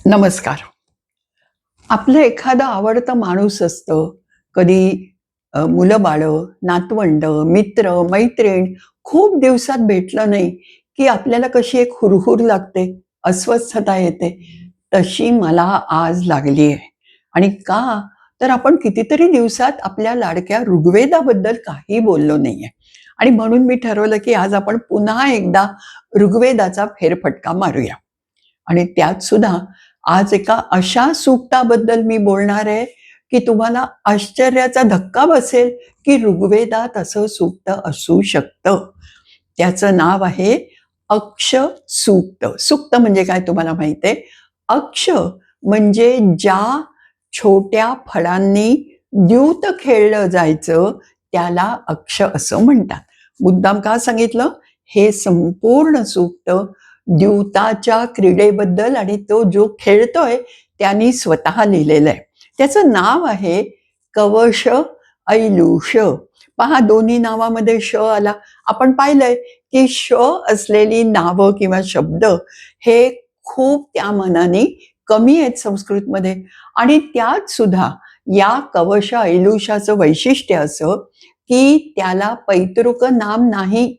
नमस्कार. आपलं एखादं आवडतं माणूस असतं. कधी मुलं बाळं, नातवंड, मित्र, मैत्रीण खूप दिवसात भेटलं नाही, की आपल्याला कशी एक हुरहूर लागते, अस्वस्थता येते. तशी मला आज लागली आहे. आणि का? तर आपण कितीतरी दिवसात आपल्या लाडक्या ऋग्वेदाबद्दल काही बोललो नाहीये. आणि म्हणून मी ठरवलं, की आज आपण पुन्हा एकदा ऋग्वेदाचा फेरफटका मारूया. आणि त्यात सुद्धा आज एका अशा सूक्ताबद्दल मी बोलणार आहे, की तुम्हाला आश्चर्याचा धक्का बसेल, की ऋग्वेदात असं सूक्त असू शकतं. त्याचं नाव आहे अक्ष सूक्त. सूक्त म्हणजे काय तुम्हाला माहिती आहे? अक्ष म्हणजे ज्या छोट्या फळांनी द्यूत खेळलं जायचं, त्याला अक्ष असं म्हणतात. मुद्दाम का सांगितलं? हे संपूर्ण सूक्त द्यूताच्या क्रीडेबद्दल आणि तो जो खेळतोय त्यांनी स्वतः लिहिलेलं आहे. त्याचं नाव आहे कवश ऐलूष. पहा, दोन्ही नावामध्ये श आला. आपण पाहिलंय की श असलेली नावं किंवा शब्द हे खूप त्या मानाने कमी आहेत संस्कृतमध्ये. आणि त्यात सुद्धा या कवश ऐलूषाचं वैशिष्ट्य असं की त्याला पैतृक नाम नाही,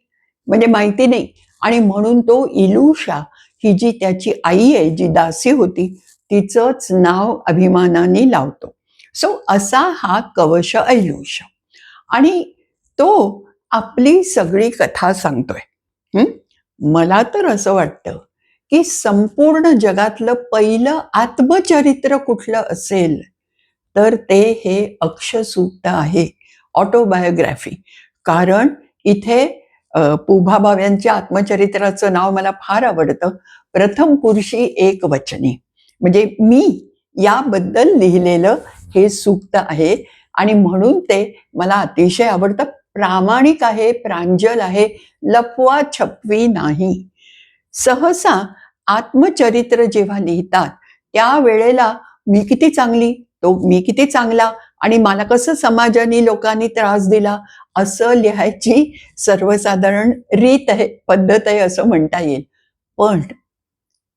म्हणजे माहिती नाही. आणि म्हणून तो इलूषा ही जी त्याची आई आहे, जी दासी होती, तिचंच नाव अभिमानाने लावतो. सो असा हा कवश ऐलूष. आणि तो आपली सगळी कथा सांगतोय. हं? मला तर असं वाटतं की संपूर्ण जगातलं पहिलं आत्मचरित्र कुठलं असेल तर ते हे अक्षसूक्त आहे, ऑटोबायोग्राफी. कारण इथे पुभाभाव यांच्या आत्मचरित्राचं नाव मला फार आवडतं. प्रथम पुरुषी एक वचनी, म्हणजे मी याबद्दल लिहिलेलं हे सूक्त आहे. आणि म्हणून ते मला अतिशय आवडतं. प्रामाणिक आहे, प्रांजल आहे, लपवा छपवी नाही. सहसा आत्मचरित्र जेव्हा लिहितात त्यावेळेला मी किती चांगली, तो मी किती चांगला, आणि मला कसं समाजाने लोकांनी त्रास दिला, असं लिहायची सर्वसाधारण रीत आहे, पद्धत आहे असं म्हणता येईल. पण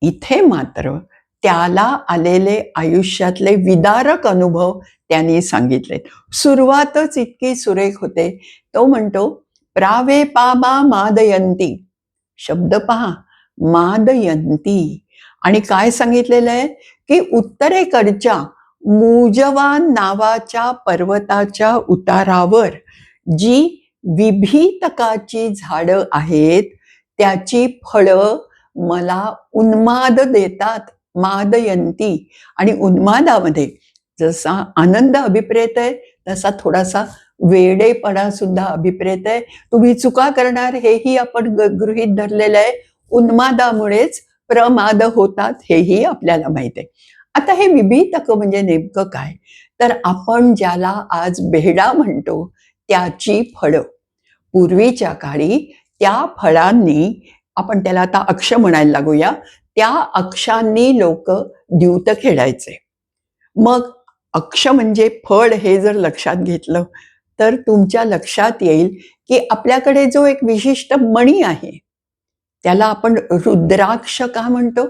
इथे मात्र त्याला आलेले आयुष्यातले विदारक अनुभव त्यांनी सांगितले. सुरुवातच इतकी सुरेख होते. तो म्हणतो, प्रावे पाबा मादयंती. शब्द पहा, मादयंती. आणि काय सांगितलेलं आहे की उत्तरेकडच्या मूजवान नावाच्या पर्वताच्या उतारावर जी विभीतकाची झाडं आहेत त्याची फळं मला उन्माद देतात, मादयंती. आणि उन्मादामध्ये जसा आनंद अभिप्रेत आहे तसा थोडासा वेडेपणा सुद्धा अभिप्रेत आहे. तुम्ही चुका करणार हेही आपण गृहीत धरलेलं आहे. उन्मादामुळेच प्रमाद होतात हेही आपल्याला माहित आहे. आता हे विभीतक म्हणजे नेमकं काय? तर आपण ज्याला आज बेहडा म्हणतो त्याची फळं. पूर्वीच्या काळी त्या फळांनी, आपण त्याला आता अक्ष म्हणायला लागूया, त्या अक्षांनी लोक द्यूत खेळायचे. मग अक्ष म्हणजे फळ हे जर लक्षात घेतलं तर तुमच्या लक्षात येईल की आपल्याकडे जो एक विशिष्ट मणी आहे त्याला आपण रुद्राक्ष का म्हणतो?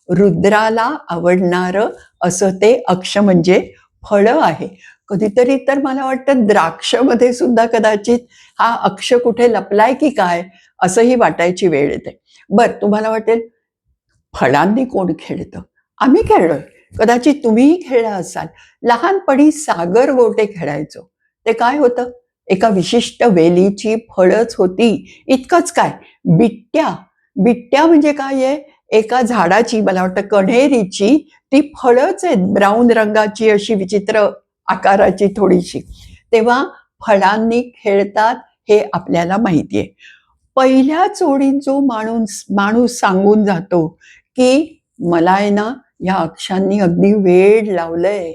रुद्राला आवडणारं असं ते अक्ष म्हणजे फळं आहे. कधीतरी तर मला वाटतं द्राक्षमध्ये सुद्धा कदाचित हा अक्ष कुठे लपलाय की काय असंही वाटायची वेळ येते. बरं, तुम्हाला वाटेल फळांनी कोण खेळतं? आम्ही खेळलोय. कदाचित तुम्हीही खेळला असाल. लहानपणी सागर गोटे खेळायचो. ते काय होतं? एका विशिष्ट वेलीची फळच होती. इतकंच काय, बिट्ट्या. बिट्ट्या म्हणजे काय आहे? एका झाडाची, मला वाटतं कण्हेरीची, ती फळच आहेत, ब्राऊन रंगाची, अशी विचित्र आकाराची थोडीशी. तेव्हा फळांनी खेळतात हे आपल्याला माहिती आहे. पहिल्याच ओळीत जो माणूस सांगून जातो की मला आहे ना या अक्षांनी अगदी वेड लावलंय,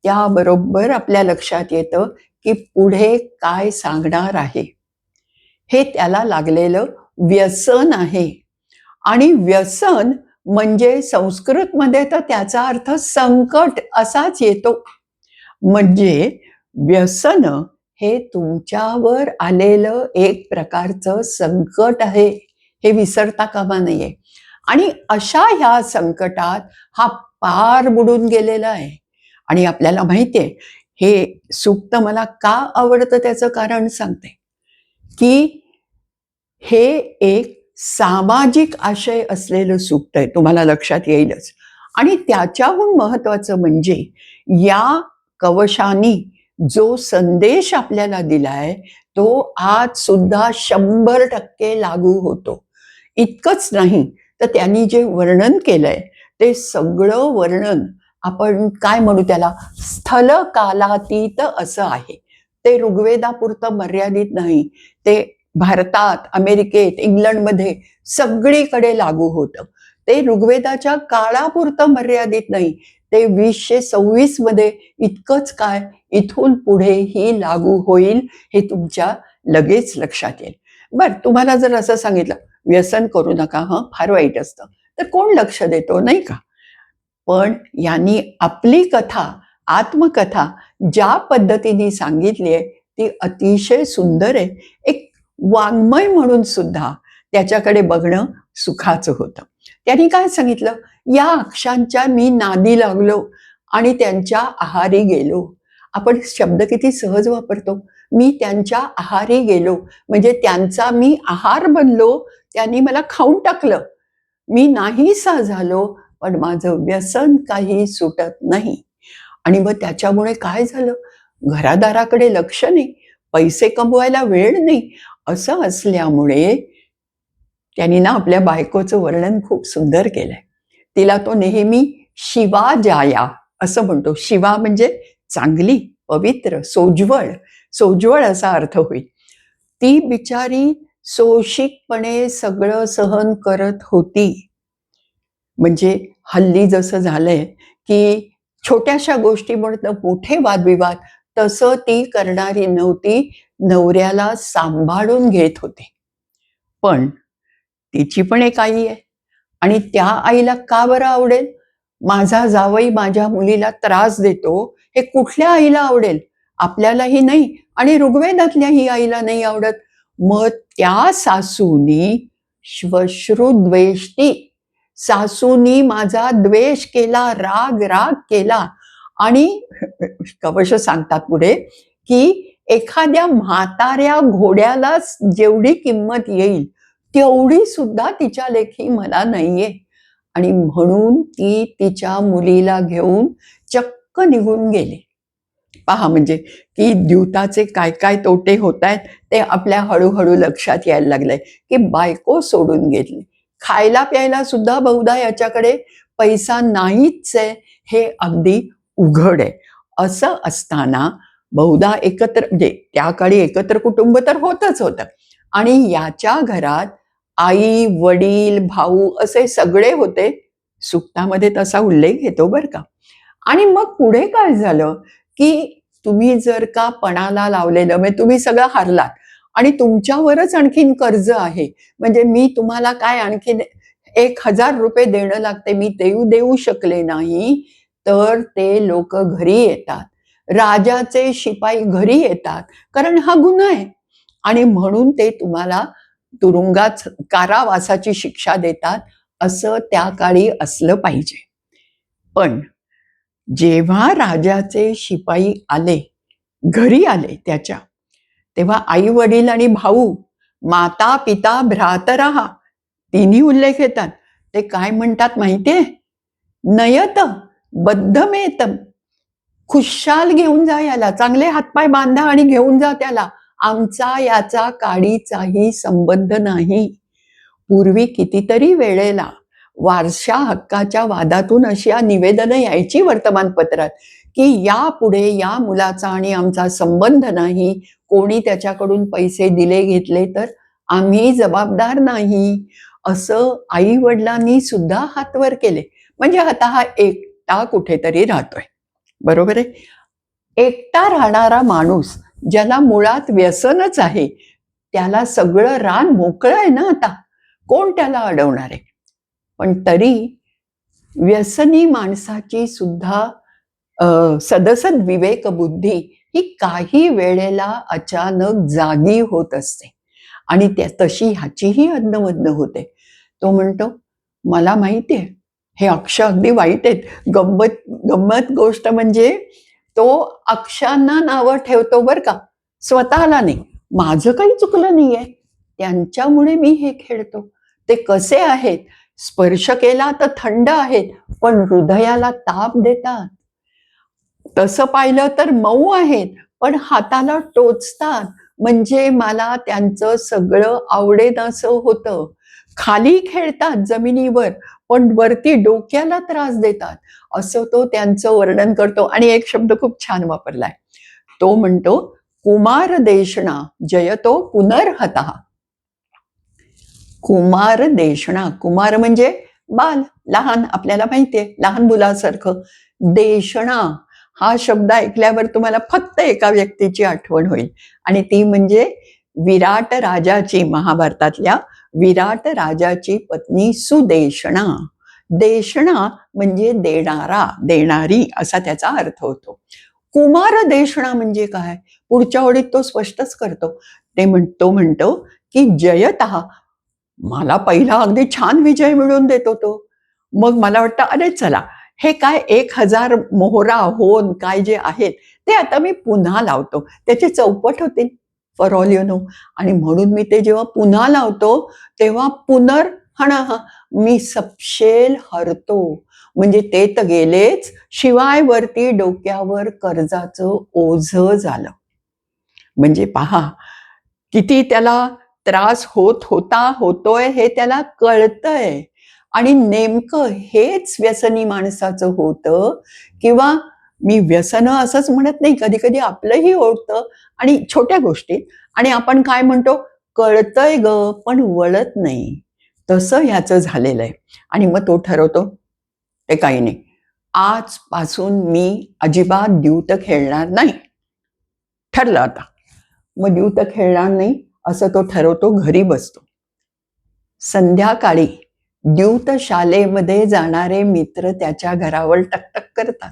त्याबरोबर आपल्या लक्षात येतं की पुढे काय सांगणार आहे. हे त्याला लागलेलं व्यसन आहे. आणि व्यसन म्हणजे संस्कृतमध्ये तर त्याचा अर्थ संकट असाच येतो. म्हणजे व्यसन हे तुमच्यावर आलेलं एक प्रकारचं संकट आहे, हे विसरता कामा नये. आणि अशा ह्या संकटात हा पार बुडून गेलेलं आहे. आणि आपल्याला माहितीये, हे सूक्त मला का आवडतं त्याचं कारण सांगते, की हे एक सामाजिक आशय असलेलं सूक्त आहे, तुम्हाला लक्षात येईलच. आणि त्याच्याहून महत्वाचं म्हणजे या कवशानी जो संदेश आपल्याला दिलाय तो आज सुद्धा 100% लागू होतो. इतकंच नाही तर त्यांनी जे वर्णन केलंय ते सगळं वर्णन आपण काय म्हणू त्याला, स्थल कालातीत असं आहे. ते ऋग्वेदापुरतं मर्यादित नाही, ते भारतात, अमेरिकेत, इंग्लंडमध्ये सगळीकडे लागू होतं. ते ऋग्वेदाच्या काळापुरतं मर्यादित नाही, ते 2026 मध्ये इतकंच काय, इथून पुढेही लागू होईल हे तुमच्या लगेच लक्षात येईल. बरं, तुम्हाला जर असं सांगितलं व्यसन करू नका, हं फार वाईट असतं, तर कोण लक्ष देतो, नाही का? पण यांनी आपली कथा, आत्मकथा ज्या पद्धतीने सांगितली आहे ती अतिशय सुंदर आहे. एक वाङ्मय म्हणून सुद्धा त्याच्याकडे बघणं सुखाचं होतं. त्यांनी काय सांगितलं, या अक्षांच्या मी नादी लागलो आणि त्यांच्या आहारी गेलो. आपण शब्द किती सहज वापरतो, मी त्यांच्या आहारी गेलो, म्हणजे त्यांचा मी आहार बनलो, त्यांनी मला खाऊन टाकलं, मी नाहीसा झालो, पण माझं व्यसन काही सुटत नाही. आणि मग त्याच्यामुळे काय झालं, घरादाराकडे लक्ष नाही, पैसे कमवायला वेळ नाही. असं असल्यामुळे त्यांनी ना आपल्या बायकोचं वर्णन खूप सुंदर केलंय. तिला तो नेहमी शिवा जाया असं म्हणतो. शिवा म्हणजे चांगली, पवित्र, सोज्वळ, सोज्वळ असा अर्थ होईल. ती बिचारी सोशिकपणे सगळं सहन करत होती. म्हणजे हल्ली जसं झालंय की छोट्याशा गोष्टीमुळे मोठे वादविवाद, तसं ती करणारी नव्हती, नवऱ्याला सांभाळून घेत होती. पण तिची पण एक आई आहे आणि त्या आईला का बरं आवडेल, माझा जावई माझ्या मुलीला त्रास देतो, हे कुठल्या आईला आवडेल? आपल्यालाही नाही आणि ऋग्वेदातल्याही आईला नाही आवडत. मग त्या सासूनी श्वश्रुद्वेष्टी, सासूनी माझा द्वेष केला, राग राग केला. आणि कवश सांगतात पुढे की एखाद्या म्हाताऱ्या घोड्याला जेवढी किंमत येईल तेवढी सुद्धा तिच्या लेखी मला नाहीये. आणि म्हणून ती तिच्या मुलीला घेऊन चक्क निघून गेली. पहा म्हणजे की द्यूताचे काय काय तोटे होत आहेत ते आपल्या हळूहळू लक्षात यायला लागलंय, की बायको सोडून गेली, खायला प्यायला सुद्धा बहुधा याच्याकडे पैसा नाहीच आहे, हे अगदी उघड आहे. असं असताना बहुधा एकत्र, म्हणजे त्या काळी एकत्र कुटुंब तर होतच होतं, आणि याच्या घरात आई, वडील, भाऊ असे सगळे होते. सुक्तामध्ये तसा उल्लेख येतो बरं का. आणि मग पुढे काय झालं, की तुम्ही जर का पणाला लावलेलं, म्हणजे तुम्ही सगळं हारलात आणि तुमच्यावरच आणखीन कर्ज आहे, म्हणजे मी तुम्हाला काय आणखीन 1000 रुपये देणं लागते, मी देऊ शकले नाही, तर ते लोक घरी येतात, राजाचे शिपाई घरी येतात, कारण हा गुन्हा आहे. आणि म्हणून ते तुम्हाला तुरुंगात कारावासाची शिक्षा देतात. असं त्या काळी असलं पाहिजे. पण जेव्हा राजाचे शिपाई आले, घरी आले त्याच्या, तेव्हा आई वडील आणि भाऊ, माता पिता भ्रातरहा, तिन्ही उल्लेख येतात. ते काय म्हणतात माहितीये, नयत बद्धमेतम, खुशाल घेऊन जा याला, चांगले हातपाय बांधा आणि घेऊन जा त्याला, आमचा याचा काडीचाही संबंध नाही. पूर्वी कितीतरी वेळेला वारशा हक्काच्या वादातून अशी निवेदनं यायची वर्तमानपत्रात, की यापुढे या मुलाचा आणि आमचा संबंध नाही, कोणी त्याच्याकडून पैसे दिले घेतले तर आम्ही जबाबदार नाही. असं आई वडिलांनी सुद्धा हातवर केले. म्हणजे आता हा एकटा कुठेतरी राहतोय, बरोबर आहे. एकटा राहणारा माणूस ज्याला मुळात व्यसनच आहे, त्याला सगळं रान मोकळं आहे ना आता, कोण त्याला अडवणार आहे. पण तरी व्यसनी माणसाची सुद्धा सदसद विवेक बुद्धी ही काही वेळेला अचानक जागी होत असते, आणि तशी ह्याचीही अदनमदन होते. तो म्हणतो, मला माहितीये हे अक्ष अगदी वाईट आहेत. गंमत गंमत गोष्ट म्हणजे तो अक्षांना नावं ठेवतो बरं का, स्वतःला नाही. माझं काही चुकलं नाहीये, त्यांच्यामुळे मी हे खेळतो. ते कसे आहेत, स्पर्श केला तर थंड आहेत, पण हृदयाला ताप देतात. तसं पाहिलं तर मऊ आहेत, पण हाताला टोचतात. म्हणजे मला त्यांचं सगळं आवडेल असं होतं. खाली खेळतात जमिनीवर, पण वरती डोक्याला त्रास देतात. असं तो त्यांचं वर्णन करतो. आणि एक शब्द खूप छान वापरलाय. तो म्हणतो, कुमार देशणा जयतो पुनर्हतः. कुमार देशणा, कुमार म्हणजे बाल, लहान, आपल्याला माहितीये, लहान मुलासारखं. देशणा हा शब्द ऐकल्यावर तुम्हाला फक्त एका व्यक्तीची आठवण होईल, आणि ती म्हणजे विराट राजाची, महाभारतातल्या विराट राजाची पत्नी सुदेशणा. देशणा म्हणजे देणारा, देणारी असा त्याचा अर्थ होतो. कुमार देशणा म्हणजे काय, पुढच्या ओळीत तो स्पष्टच करतो. तो म्हणतो की जयतः, मला पहिला अगदी छान विजय मिळवून देतो तो. मग मला वाटतं, अरे चला, हे काय 1000 मोहरा होन काय जे आहेत ते आता मी पुन्हा लावतो, त्याची चौपट होतील, फॉर ऑल यू नो. आणि म्हणून मी ते जेव्हा पुन्हा लावतो तेव्हा मी सपशेल हरतो. म्हणजे ते तर गेलेच, शिवाय वरती डोक्यावर कर्जाचं ओझं झालं. म्हणजे पहा, किती त्याला त्रास होतोय हे त्याला कळतंय. आणि नेमकं हेच व्यसनी माणसाचं होतं. किंवा मी व्यसन असंच म्हणत नाही, कधी कधी आपलंही होतं, आणि छोट्या गोष्टीत. आणि आपण काय म्हणतो, कळतंय ग पण वळत नाही, तसं ह्याचं झालेलं आहे. आणि मग तो ठरवतो, ते काही नाही, आजपासून मी अजिबात द्यूत खेळणार नाही. ठरलं आता. मग द्यूत खेळणार नाही असं तो ठरवतो, घरी बसतो. संध्याकाळी द्यूत शालेमध्ये जाणारे मित्र त्याच्या घरावर टकटक करतात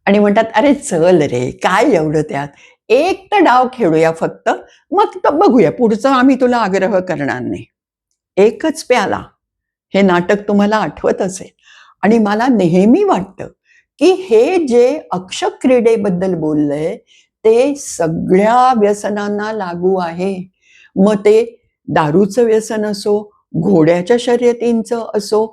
आणि म्हणतात, अरे चल रे, काय एवढं त्यात, एक तर डाव खेळूया फक्त, मग तर बघूया पुढचं, आम्ही तुला आग्रह करणार नाही. एकच प्याला, हे नाटक तुम्हाला आठवत असेल. आणि मला नेहमी वाटतं की हे जे अक्षक्रीडेबद्दल बोललंय ते सगळ्या व्यसनांना लागू आहे. मग ते दारूचं व्यसन असो, घोड्याच्या शर्यतींचं असो,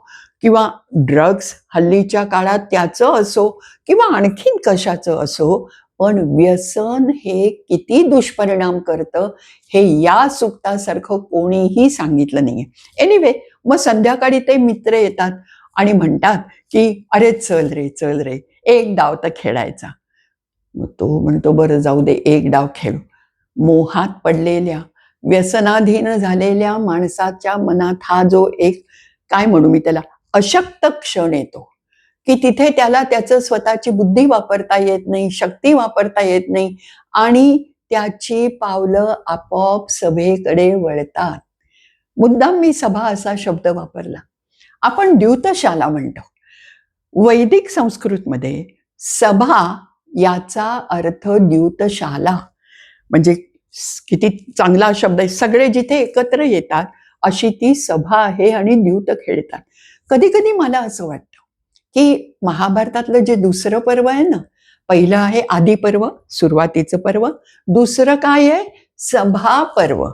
किंवा ड्रग्स हल्लीच्या काळात त्याचं असो, किंवा आणखीन कशाचं असो, पण व्यसन हे किती दुष्परिणाम करतं हे या सुक्तासारखं कोणीही सांगितलं नाहीये. एनिवे, मग संध्याकाळी ते मित्र येतात आणि म्हणतात की अरे चल रे चल रे, एक डाव तर खेळायचा. मग तो म्हणतो, बरं जाऊ दे, एक डाव खेळू. मोहात पडलेल्या, व्यसनाधीन झालेल्या माणसाच्या मनात हा जो एक, काय म्हणू मी त्याला, अशक्त क्षण येतो, की तिथे त्याला त्याचं स्वतःची बुद्धी वापरता येत नाही, शक्ती वापरता येत नाही, आणि त्याची पावलं आपोआप सभेकडे वळतात. मुद्दाम मी सभा असा शब्द वापरला. आपण द्यूतशाला म्हणतो. वैदिक संस्कृतमध्ये सभा याचा अर्थ द्यूतशाला. म्हणजे किती चांगला शब्द आहे. सगळे जिथे एकत्र येतात अशी ती सभा आहे आणि द्यूत खेळतात. कधी कधी मला असं वाटतं की महाभारतातलं जे दुसरं पर्व आहे ना, पहिलं आहे आदी पर्व, सुरुवातीचं पर्व. दुसरं काय आहे, सभा पर्व.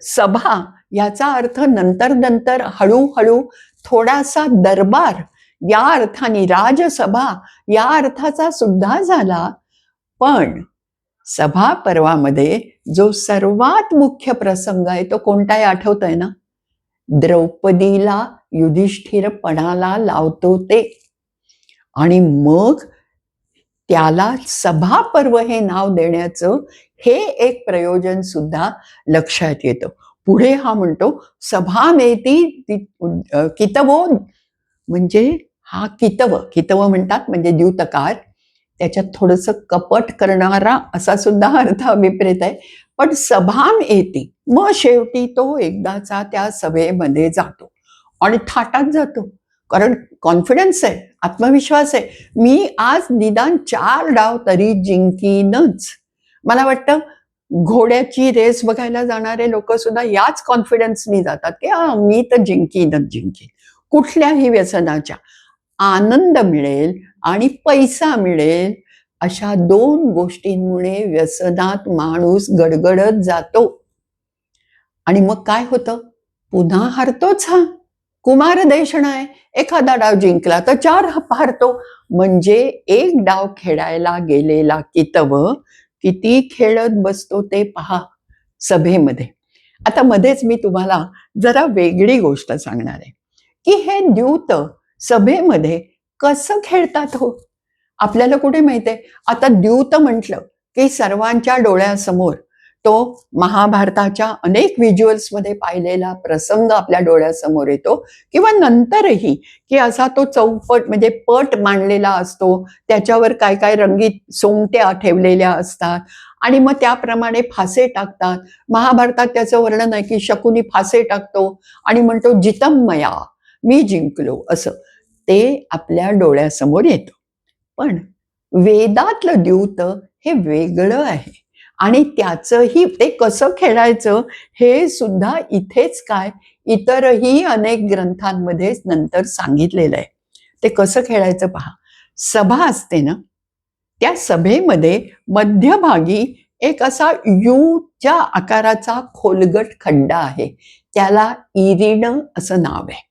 सभा याचा अर्थ नंतर नंतर हळूहळू थोडासा दरबार या अर्थाने, राजसभा या अर्थाचा सुद्धा झाला. पण सभा पर्वामध्ये जो सर्वात मुख्य प्रसंग आहे तो कोणता आहे आठवतोय ना? द्रौपदीला युधिष्ठिर पणाला लावतो ते. आणि मग त्याला सभा पर्व हे नाव देण्याचं हे एक प्रयोजन सुद्धा लक्षात येतं. पुढे हा म्हणतो, सभामेती कितवो, म्हणजे हा कितव म्हणतात, म्हणजे द्यूतकार. त्याच्यात थोडंसं कपट करणारा असा सुद्धा अर्थ अभिप्रेत आहे. पण सभाम येते, मग शेवटी तो एकदाचा त्या सभेमध्ये जातो आणि थाटात जातो. कारण कॉन्फिडन्स आहे, आत्मविश्वास आहे, मी आज निदान 4 डाव तरी जिंकीनच. मला वाटतं घोड्याची रेस बघायला जाणारे लोक सुद्धा याच कॉन्फिडन्सनी जातात की मी तर जिंकीन कुठल्याही व्यसनाच्या. आनंद मिळेल आणि पैसा मिळेल, अशा 2 गोष्टींमुळे व्यसनात माणूस गडगडत जातो. आणि मग काय होतं? पुन्हा हारतोच हा. कुमार देशणा आहे. एखादा डाव जिंकला तर 4 हारतो. म्हणजे एक डाव खेळायला गेलेला कितव किती खेळत बसतो ते पहा सभेमध्ये. आता मध्येच मी तुम्हाला जरा वेगळी गोष्ट सांगणार आहे, की हे द्यूत सभेमध्ये कसं खेळतात हो? आपल्याला कुठे माहितीये? आता द्यूत म्हटलं की सर्वांच्या डोळ्यासमोर तो महाभारताच्या अनेक व्हिज्युअल्समध्ये पाहिलेला प्रसंग आपल्या डोळ्यासमोर येतो, किंवा नंतरही की असा तो चौपट म्हणजे पट मांडलेला असतो, त्याच्यावर काय काय रंगीत सोंगट्या ठेवलेल्या असतात आणि मग त्याप्रमाणे फासे टाकतात. महाभारतात त्याचं वर्णन आहे की शकुनी फासे टाकतो आणि म्हणतो जितम मया, मी जिंकलो, असं ते आपल्या डोळ्यासमोर येतं. पण वेदातलं द्यूत हे वेगळं आहे आणि त्याचंही ते कसं खेळायचं हे सुद्धा इथेच काय इतरही अनेक ग्रंथांमध्ये नंतर सांगितलेलं आहे. ते कसं खेळायचं पहा. सभा असते ना, त्या सभेमध्ये मध्यभागी एक असा यूच्या आकाराचा खोलगट खड्डा आहे. त्याला इरिण असं नाव आहे.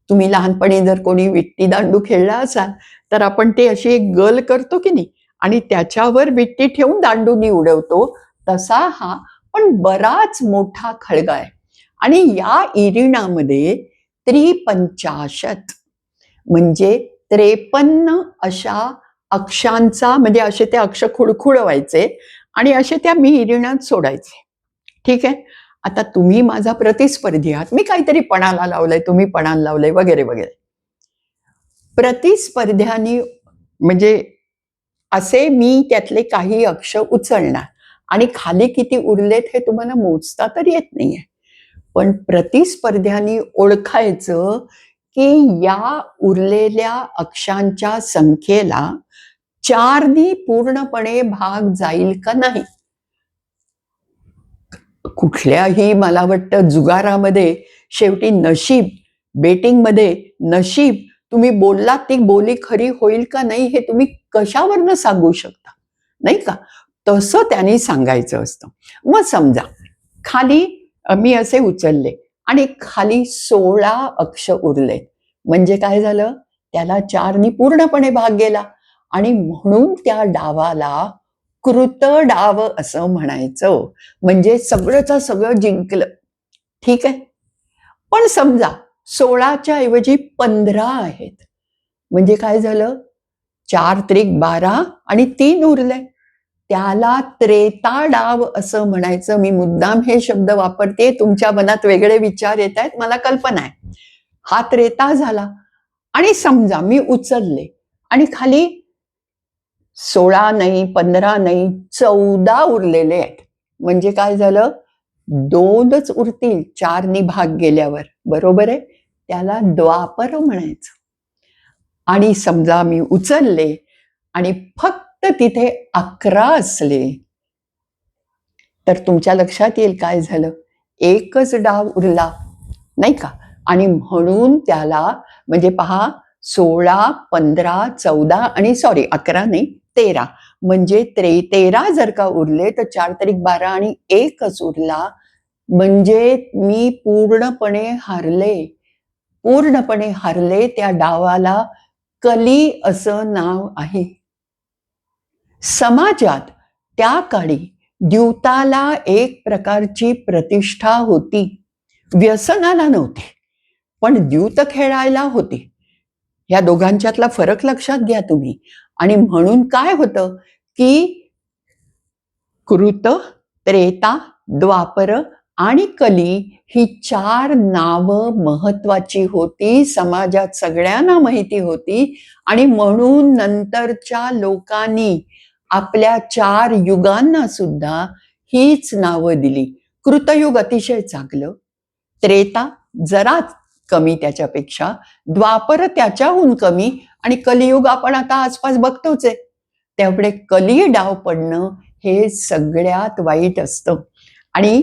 तुम्ही लहानपणी जर कोणी विट्टी दांडू खेळला असाल तर आपण ते अशी एक गल करतो की नाही आणि त्याच्यावर विट्टी ठेवून दांडूनी उडवतो, तसा हा पण बराच मोठा खळगा आहे. आणि या इरिणामध्ये 53 म्हणजे 53 अशा अक्षांचा, म्हणजे असे ते अक्ष खुडखुडवायचे आणि असे त्या मी इरिणात सोडायचे. ठीक आहे. आता तुम्ही माझा प्रतिस्पर्धी आहात, मी काहीतरी पणाला लावलंय, तुम्ही पणाला लावलंय, वगैरे वगैरे. प्रतिस्पर्ध्यानी म्हणजे असे मी त्यातले काही अक्ष उचलणार आणि खाली किती उरलेत हे तुम्हाला मोजता तर येत नाहीये. पण प्रतिस्पर्ध्यानी ओळखायचं की या उरलेल्या अक्षांच्या संख्येला 4नी पूर्णपणे भाग जाईल का नाही. कुठल्याही मला वाटतं जुगारामध्ये शेवटी नशीब, बेटिंगमध्ये नशीब, तुम्ही बोललात ती बोली खरी होईल का नाही हे तुम्ही कशावरनं सांगू शकता, नाही का? तसं त्यांनी सांगायचं असतं. मग समजा खाली मी असे उचलले आणि खाली 16 अक्ष उरले, म्हणजे काय झालं? त्याला 4नी पूर्णपणे भाग गेला आणि म्हणून त्या डावाला कृत डाव असं म्हणायचं. म्हणजे सगळंच सगळं जिंकलं. ठीक आहे. पण समजा 16च्या ऐवजी 15 आहेत, म्हणजे काय झालं? 4 त्रिक 12 आणि 3 उरले, त्याला त्रेता डाव असं म्हणायचं. मी मुद्दाम हे शब्द वापरते, तुमच्या मनात वेगळे विचार येत आहेत, मला कल्पना आहे. हा त्रेता झाला. आणि समजा मी उचलले आणि खाली 16 नाही, 15 नाही, 14 उरलेले आहेत, म्हणजे काय झालं? 2च उरतील 4नी भाग गेल्यावर, बरोबर आहे? त्याला द्वापर म्हणायचं. आणि समजा मी उचलले आणि फक्त तिथे 11 असले तर तुमच्या लक्षात येईल काय झालं? एकच डाव उरला, नाही का? आणि म्हणून त्याला म्हणजे पहा 16, 15, 14 आणि 11 नाही 13, म्हणजे 13 जर का उरले तर 4 त्रिक 12 आणि एकच उरला, म्हणजे मी पूर्णपणे हारले. पूर्णपणे हारले. त्या डावाला कली असं नाव आहे. समाजात त्या काळी द्यूताला एक प्रकारची प्रतिष्ठा होती. व्यसनाला नव्हती, पण द्यूत खेळायला होती. या दोघांच्यातला फरक लक्षात घ्या तुम्ही. आणि म्हणून काय होतं की कृत, त्रेता, द्वापर आणि कली ही 4 नावं महत्वाची होती. समाजात सगळ्यांना माहिती होती आणि म्हणून नंतरच्या लोकांनी आपल्या 4 युगांना सुद्धा हीच नावं दिली. कृतयुग अतिशय चांगलं, त्रेता जरा कमी त्याच्यापेक्षा, द्वापर त्याच्याहून कमी आणि कलियुग आपण आता आसपास बघतोच आहे. त्यामुळे कली डाव पडणं हे सगळ्यात वाईट असतं. आणि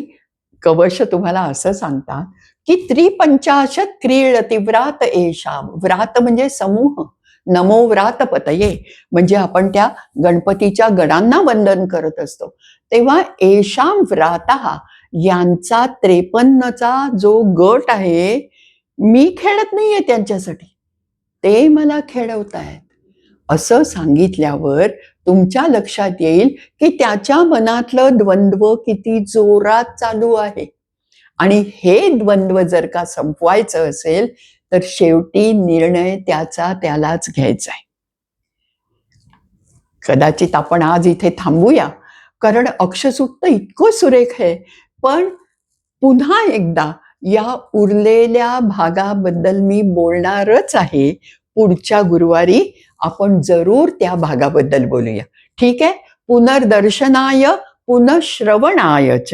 कवश तुम्हाला असं सांगतात की 53 क्रीडती व्रात एषा. व्रात म्हणजे समूह, नमो व्रातपतये, म्हणजे आपण त्या गणपतीच्या गणांना वंदन करत असतो. तेव्हा एषां व्रातः, यांचा 53चा जो गट आहे, मी खेळत नाहीये त्यांच्यासाठी, ते मला खेळवतायत. असं सांगितल्यावर तुमच्या लक्षात येईल की त्याच्या मनातलं द्वंद्व किती जोरात चालू आहे. आणि हे द्वंद्व जर का संपवायचं असेल तर शेवटी निर्णय त्याचा त्यालाच घ्यायचा आहे. कदाचित आपण आज इथे थांबूया, कारण अक्षसूक्त इतकं सुरेख आहे. पण पुन्हा एकदा या उरलेल्या भागाबद्दल मी बोलणारच आहे. पुढच्या गुरुवारी आपण जरूर त्या भागाबद्दल बोलूया. ठीक आहे? पुनर्दर्शनाय पुनःश्रवणाय च.